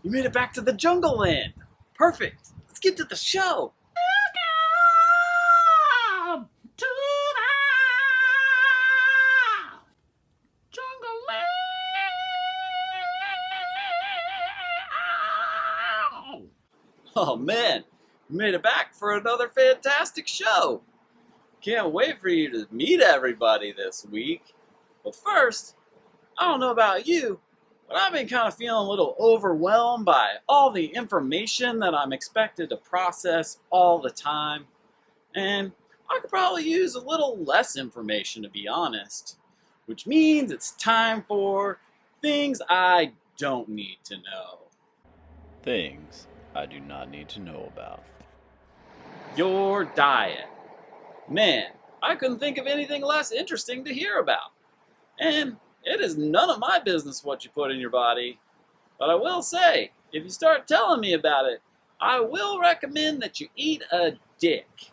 You made it back to the jungle land. Perfect. Let's get to the show. Welcome to the jungle land. Oh man, you made it back for another fantastic show. Can't wait for you to meet everybody this week. But first, I don't know about you, but I've been kind of feeling a little overwhelmed by all the information that I'm expected to process all the time. And I could probably use a little less information, to be honest. Which means it's time for things I don't need to know. Things I do not need to know about. Your diet. Man, I couldn't think of anything less interesting to hear about. And it is none of my business what you put in your body. But I will say, if you start telling me about it, I will recommend that you eat a dick.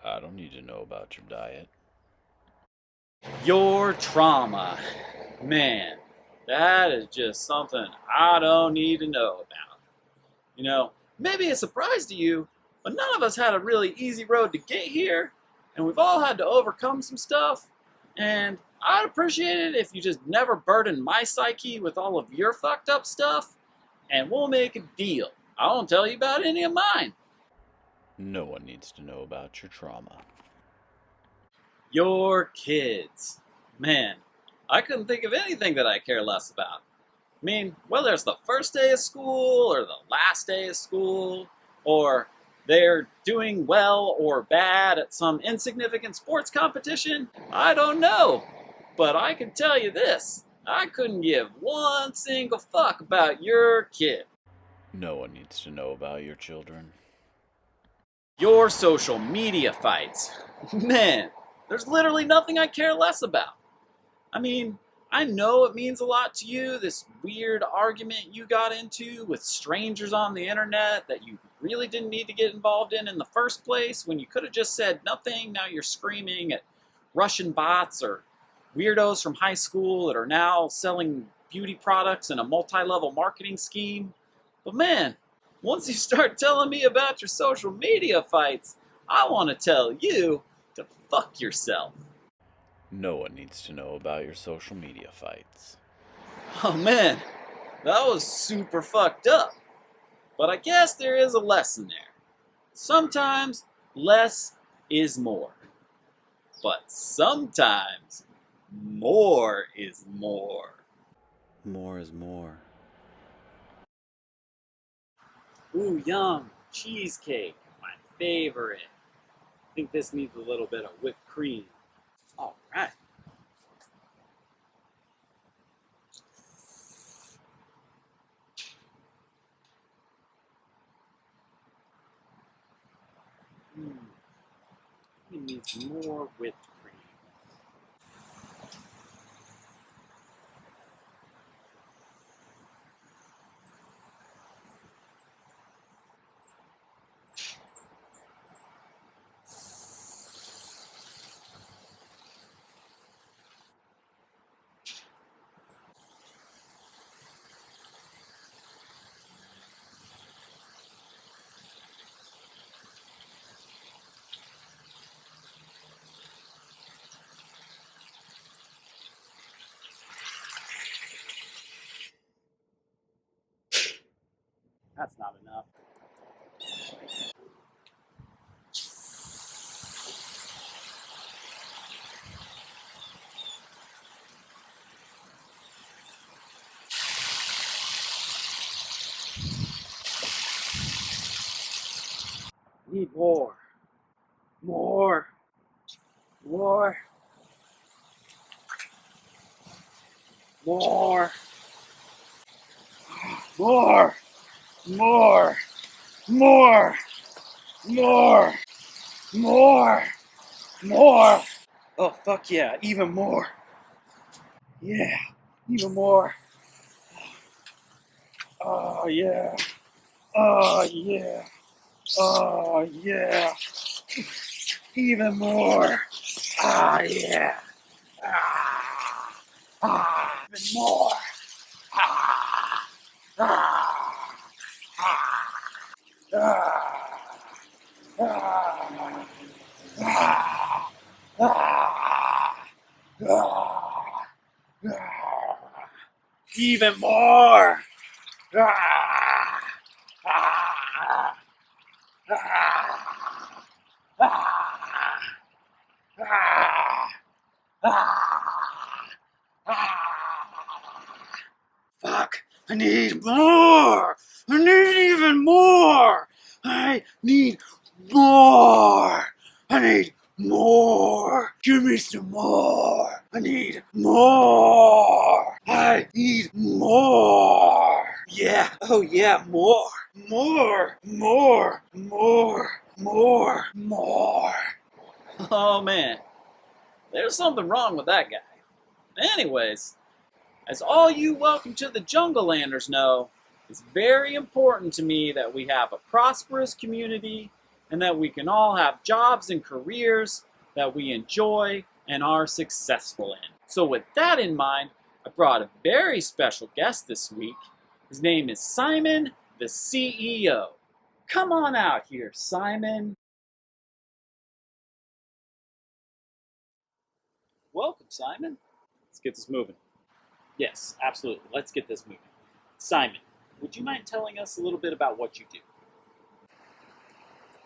I don't need to know about your diet. Your trauma. Man, that is just something I don't need to know about. You know, maybe a surprise to you, but none of us had a really easy road to get here, and we've all had to overcome some stuff, and I'd appreciate it if you just never burden my psyche with all of your fucked up stuff, and we'll make a deal. I won't tell you about any of mine. No one needs to know about your trauma. Your kids. Man, I couldn't think of anything that I care less about. I mean, whether it's the first day of school or the last day of school, or they're doing well or bad at some insignificant sports competition, I don't know. But I can tell you this, I couldn't give one single fuck about your kid. No one needs to know about your children. Your social media fights. Man, there's literally nothing I care less about. I mean, I know it means a lot to you, this weird argument you got into with strangers on the internet that you really didn't need to get involved in the first place when you could have just said nothing. Now you're screaming at Russian bots or weirdos from high school that are now selling beauty products in a multi-level marketing scheme. But man, once you start telling me about your social media fights, I want to tell you to fuck yourself. No one needs to know about your social media fights. Oh man, that was super fucked up. But I guess there is a lesson there. Sometimes less is more. But sometimes more is more. More is more. Ooh, yum. Cheesecake. My favorite. I think this needs a little bit of whipped cream. All right. It needs more whipped cream. That's not enough. Need more. More. More. More. More. More. More. More. More. More. Oh, fuck yeah. Even more. Yeah. Even more. Oh, yeah. Oh, yeah. Oh, yeah. Even more. Ah, yeah. Ah, even more. Ah, ah. Even more! Fuck! I need more! I need even more! I need more! I need more! Give me some more! I need more! I need more! Yeah! Oh yeah, more! More! More! More! More! More! Oh man, there's something wrong with that guy. Anyways, as all you Welcome to the Jungle Landers know, it's very important to me that we have a prosperous community and that we can all have jobs and careers that we enjoy and are successful in. So with that in mind, I brought a very special guest this week. His name is Simon, the CEO. Come on out here, Simon. Welcome, Simon. Let's get this moving. Yes, absolutely. Let's get this moving. Simon, would you mind telling us a little bit about what you do?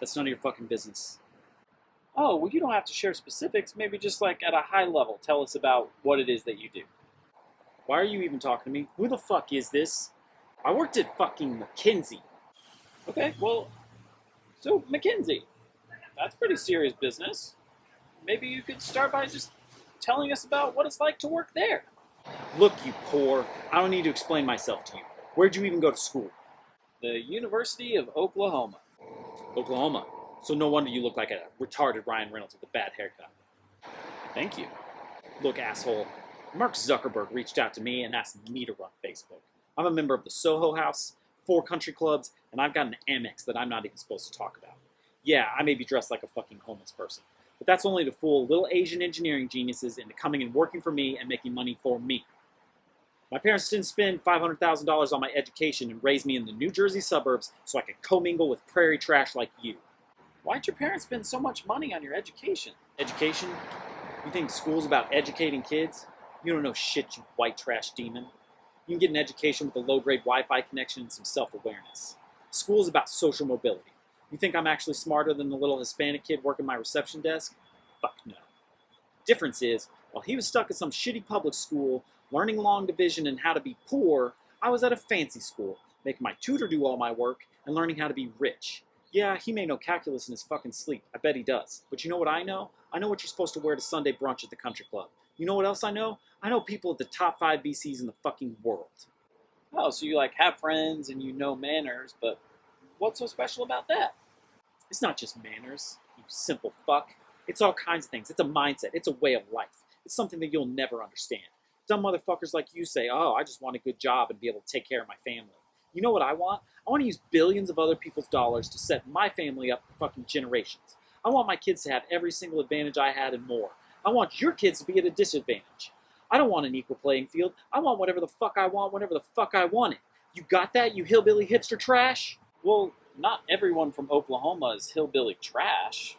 That's none of your fucking business. Oh, well, you don't have to share specifics. Maybe just like at a high level, tell us about what it is that you do. Why are you even talking to me? Who the fuck is this? I worked at fucking McKinsey. Okay, well, so McKinsey. That's pretty serious business. Maybe you could start by just telling us about what it's like to work there. Look, you poor, I don't need to explain myself to you. Where'd you even go to school? The University of Oklahoma. Oklahoma. So no wonder you look like a retarded Ryan Reynolds with a bad haircut. Thank you. Look, asshole, Mark Zuckerberg reached out to me and asked me to run Facebook. I'm a member of the Soho House, 4 country clubs, and I've got an Amex that I'm not even supposed to talk about. Yeah, I may be dressed like a fucking homeless person, but that's only to fool little Asian engineering geniuses into coming and working for me and making money for me. My parents didn't spend $500,000 on my education and raise me in the New Jersey suburbs so I could commingle with prairie trash like you. Why'd your parents spend so much money on your education? Education? You think school's about educating kids? You don't know shit, you white trash demon. You can get an education with a low-grade Wi-Fi connection and some self-awareness. School's about social mobility. You think I'm actually smarter than the little Hispanic kid working my reception desk? Fuck no. Difference is, while he was stuck at some shitty public school, learning long division and how to be poor, I was at a fancy school, making my tutor do all my work and learning how to be rich. Yeah, he may know calculus in his fucking sleep. I bet he does. But you know what I know? I know what you're supposed to wear to Sunday brunch at the country club. You know what else I know? I know people at the top 5 BCs in the fucking world. Oh, so you like have friends and you know manners, but what's so special about that? It's not just manners, you simple fuck. It's all kinds of things. It's a mindset. It's a way of life. It's something that you'll never understand. Dumb motherfuckers like you say, oh, I just want a good job and be able to take care of my family. You know what I want? I want to use billions of other people's dollars to set my family up for fucking generations. I want my kids to have every single advantage I had and more. I want your kids to be at a disadvantage. I don't want an equal playing field. I want whatever the fuck I want, whenever the fuck I want it. You got that, you hillbilly hipster trash? Well, not everyone from Oklahoma is hillbilly trash.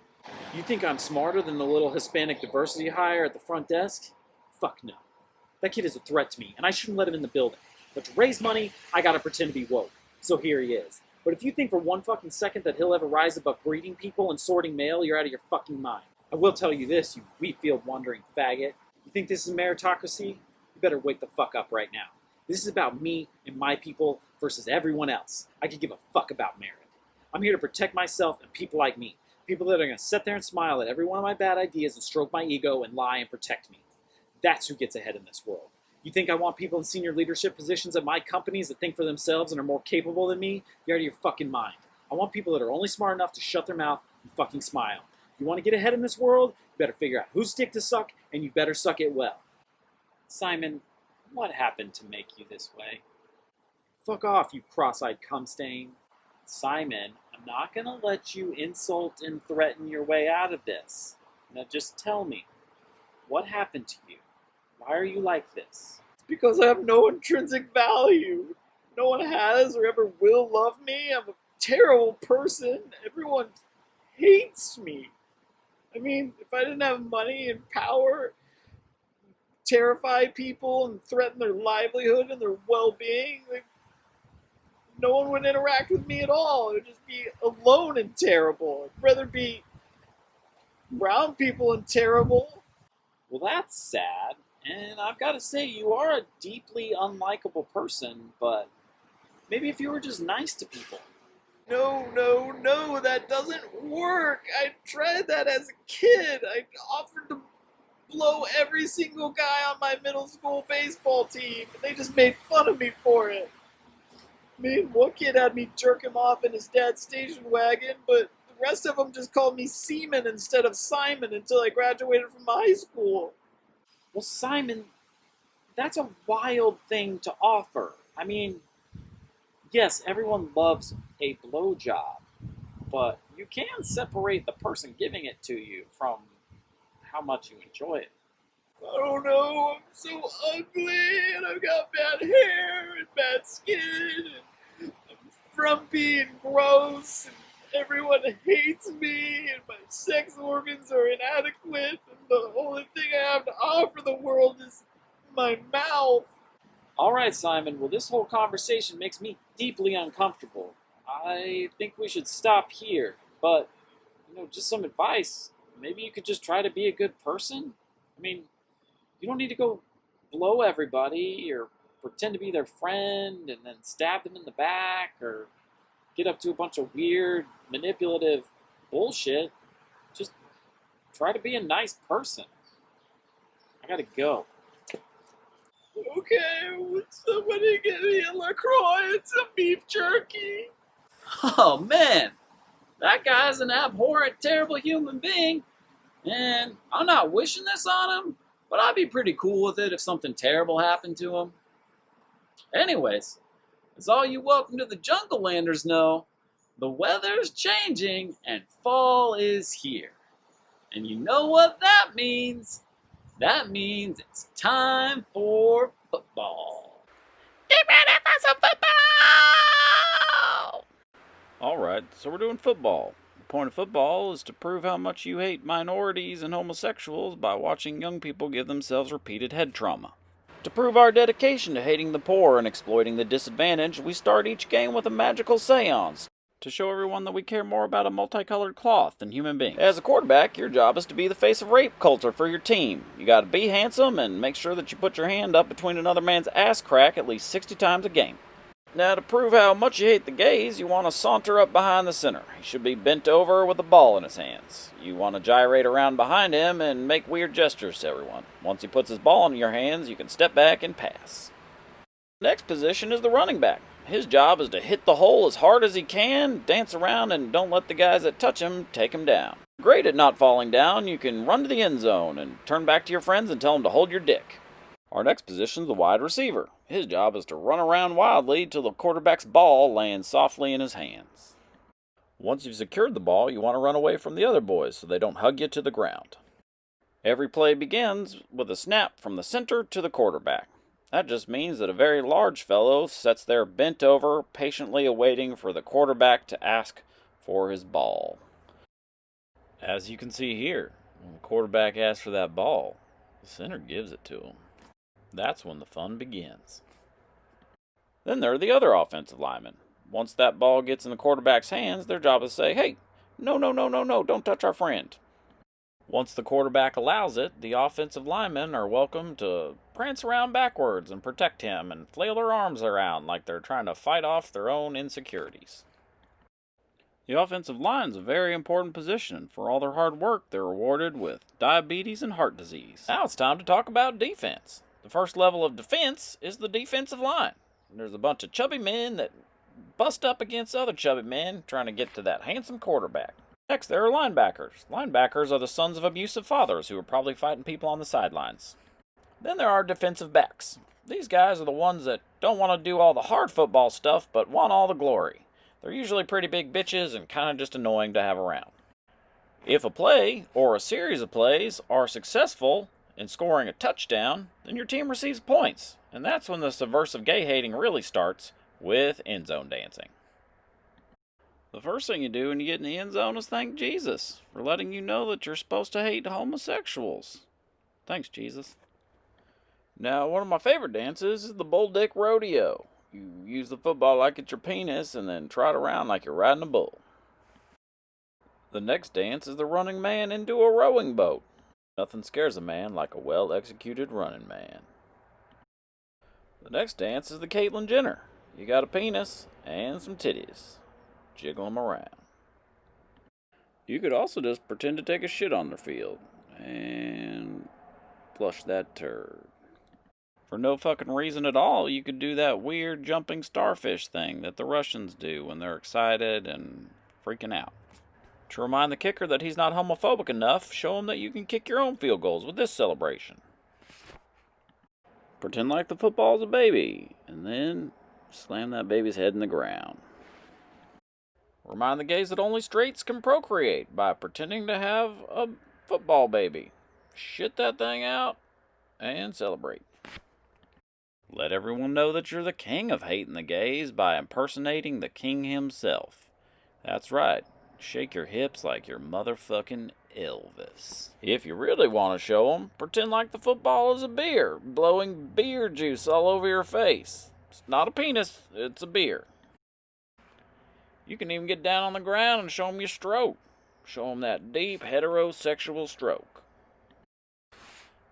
You think I'm smarter than the little Hispanic diversity hire at the front desk? Fuck no. That kid is a threat to me, and I shouldn't let him in the building. But to raise money, I gotta pretend to be woke. So here he is. But if you think for one fucking second that he'll ever rise above greeting people and sorting mail, you're out of your fucking mind. I will tell you this, you wheatfield wandering faggot. You think this is meritocracy? You better wake the fuck up right now. This is about me and my people versus everyone else. I could give a fuck about merit. I'm here to protect myself and people like me. People that are going to sit there and smile at every one of my bad ideas and stroke my ego and lie and protect me. That's who gets ahead in this world. You think I want people in senior leadership positions at my companies that think for themselves and are more capable than me? You're out of your fucking mind. I want people that are only smart enough to shut their mouth and fucking smile. You want to get ahead in this world? You better figure out whose dick to suck, and you better suck it well. Simon, what happened to make you this way? Fuck off, you cross-eyed cum stain. Simon, I'm not gonna let you insult and threaten your way out of this. Now just tell me, what happened to you? Why are you like this? It's because I have no intrinsic value. No one has or ever will love me. I'm a terrible person. Everyone hates me. I mean, if I didn't have money and power, terrify people and threaten their livelihood and their well-being, like, no one would interact with me at all. It would just be alone and terrible. I'd rather be around people and terrible. Well, that's sad. And I've got to say, you are a deeply unlikable person, but maybe if you were just nice to people. No, no, no, that doesn't work. I tried that as a kid. I offered to blow every single guy on my middle school baseball team, and they just made fun of me for it. I mean, one kid had me jerk him off in his dad's station wagon, but the rest of them just called me Seaman instead of Simon until I graduated from high school. Well, Simon, that's a wild thing to offer. I mean, yes, everyone loves a blowjob, but you can separate the person giving it to you from how much you enjoy it. I don't know, I'm so ugly, and I've got bad hair and bad skin, and I'm frumpy and gross, and everyone hates me, and my sex organs are inadequate, and the only thing I have to offer the world is my mouth. All right, Simon, well, this whole conversation makes me deeply uncomfortable. I think we should stop here, but, just some advice. Maybe you could just try to be a good person? I mean, you don't need to go blow everybody or pretend to be their friend and then stab them in the back or get up to a bunch of weird, manipulative bullshit. Just try to be a nice person. I gotta go. Okay, would somebody get me a LaCroix and some beef jerky? Oh, man. That guy's an abhorrent, terrible human being. And I'm not wishing this on him, but I'd be pretty cool with it if something terrible happened to him. Anyways, as all you welcome to the Jungle Landers know, the weather's changing and fall is here. And you know what that means? That means it's time for football. Get ready for some football! Alright, so we're doing football. The point of football is to prove how much you hate minorities and homosexuals by watching young people give themselves repeated head trauma. To prove our dedication to hating the poor and exploiting the disadvantaged, we start each game with a magical seance to show everyone that we care more about a multicolored cloth than human beings. As a quarterback, your job is to be the face of rape culture for your team. You gotta be handsome and make sure that you put your hand up between another man's ass crack at least 60 times a game. Now, to prove how much you hate the gays, you want to saunter up behind the center. He should be bent over with a ball in his hands. You want to gyrate around behind him and make weird gestures to everyone. Once he puts his ball in your hands, you can step back and pass. Next position is the running back. His job is to hit the hole as hard as he can, dance around, and don't let the guys that touch him take him down. Great at not falling down, you can run to the end zone and turn back to your friends and tell them to hold your dick. Our next position is the wide receiver. His job is to run around wildly till the quarterback's ball lands softly in his hands. Once you've secured the ball, you want to run away from the other boys so they don't hug you to the ground. Every play begins with a snap from the center to the quarterback. That just means that a very large fellow sits there bent over, patiently awaiting for the quarterback to ask for his ball. As you can see here, when the quarterback asks for that ball, the center gives it to him. That's when the fun begins. Then there are the other offensive linemen. Once that ball gets in the quarterback's hands, their job is to say, "Hey, no, don't touch our friend." Once the quarterback allows it, the offensive linemen are welcome to prance around backwards and protect him and flail their arms around like they're trying to fight off their own insecurities. The offensive line is a very important position, and for all their hard work, they're rewarded with diabetes and heart disease. Now it's time to talk about defense. The first level of defense is the defensive line. There's a bunch of chubby men that bust up against other chubby men trying to get to that handsome quarterback. Next, there are linebackers. Linebackers are the sons of abusive fathers who are probably fighting people on the sidelines. Then there are defensive backs. These guys are the ones that don't want to do all the hard football stuff but want all the glory. They're usually pretty big bitches and kind of just annoying to have around. If a play, or a series of plays, are successful in scoring a touchdown, then your team receives points. And that's when the subversive gay hating really starts with end zone dancing. The first thing you do when you get in the end zone is thank Jesus for letting you know that you're supposed to hate homosexuals. Thanks, Jesus. Now, one of my favorite dances is the bull dick rodeo. You use the football like it's your penis and then trot around like you're riding a bull. The next dance is the running man into a rowing boat. Nothing scares a man like a well-executed running man. The next dance is the Caitlyn Jenner. You got a penis and some titties. Jiggle them around. You could also just pretend to take a shit on their field and flush that turd. For no fucking reason at all, you could do that weird jumping starfish thing that the Russians do when they're excited and freaking out. To remind the kicker that he's not homophobic enough, show him that you can kick your own field goals with this celebration. Pretend like the football's a baby, and then slam that baby's head in the ground. Remind the gays that only straights can procreate by pretending to have a football baby. Shit that thing out and celebrate. Let everyone know that you're the king of hating the gays by impersonating the king himself. That's right. Shake your hips like you're motherfucking Elvis. If you really want to show them, pretend like the football is a beer, blowing beer juice all over your face. It's not a penis, it's a beer. You can even get down on the ground and show them your stroke. Show them that deep heterosexual stroke.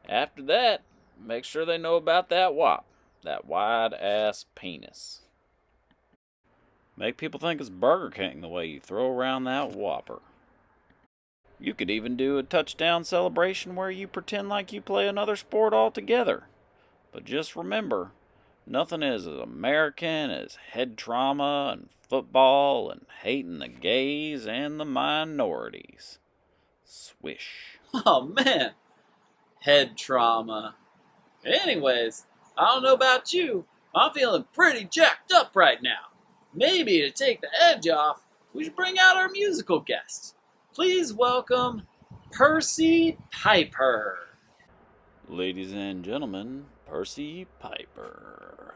After that, make sure they know about that wop, that wide-ass penis. Make people think it's Burger King the way you throw around that Whopper. You could even do a touchdown celebration where you pretend like you play another sport altogether. But just remember, nothing is as American as head trauma and football and hating the gays and the minorities. Swish. Oh man, head trauma. Anyways, I don't know about you, I'm feeling pretty jacked up right now. Maybe to take the edge off, we should bring out our musical guest. Please welcome Percy Piper. Ladies and gentlemen, Percy Piper.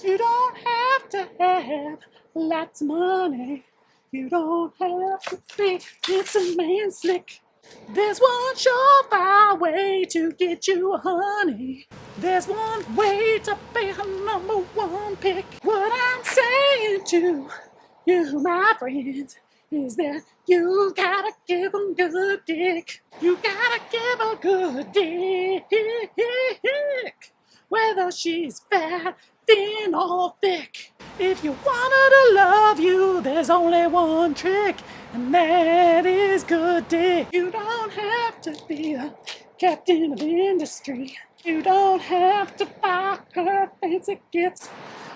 You don't have to have lots of money. You don't have to be handsome and slick. There's one surefire way to get you a honey. There's one way to be a number one pick. What I'm saying to you, my friends, is that you gotta give 'em good dick. You gotta give a good dick. Whether she's fat, thin, or thick. If you want her to love you, there's only one trick, and that is good dick. You don't have to be a captain of industry. You don't have to buy her fancy gifts.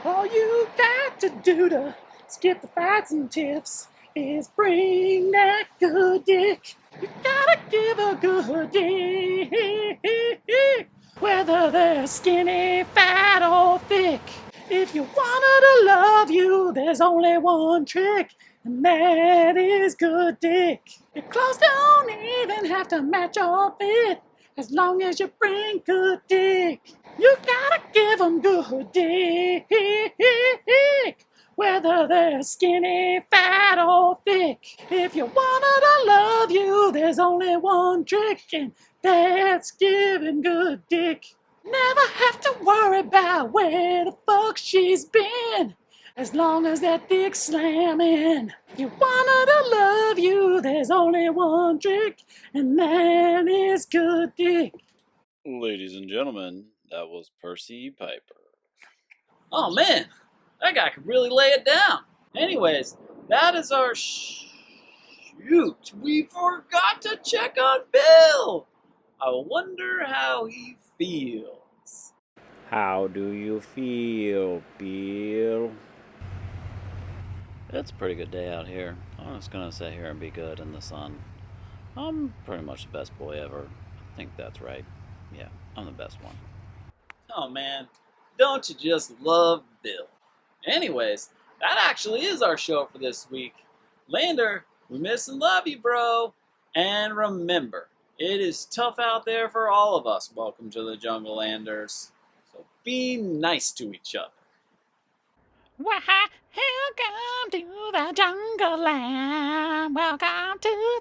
All you got to do to skip the fights and tiffs is bring that good dick. You gotta give a good dick, whether they're skinny, fat, or thick. If you want her to love you, there's only one trick, and that is good dick. Your clothes don't even have to match your fit, as long as you bring good dick. You gotta give 'em good dick, whether they're skinny, fat, or thick. If you want her to love you, there's only one trick, and that's giving good dick. Never have to worry about where the fuck she's been, as long as that dick's slamming. If you want her to love you, there's only one trick, and that is good dick. Ladies and gentlemen, that was Percy Piper. Oh man, that guy could really lay it down. Anyways, that is our shoot. We forgot to check on Bill. I wonder how he feels. How do you feel, Bill? It's a pretty good day out here. I'm just gonna sit here and be good in the sun. I'm pretty much the best boy ever. I think that's right. Yeah, I'm the best one. Oh man, don't you just love Bill? Anyways, that actually is our show for this week. Lander, we miss and love you, bro. And remember, it is tough out there for all of us. Welcome to the Jungle, Landers. So be nice to each other. Welcome to the jungle land. Welcome to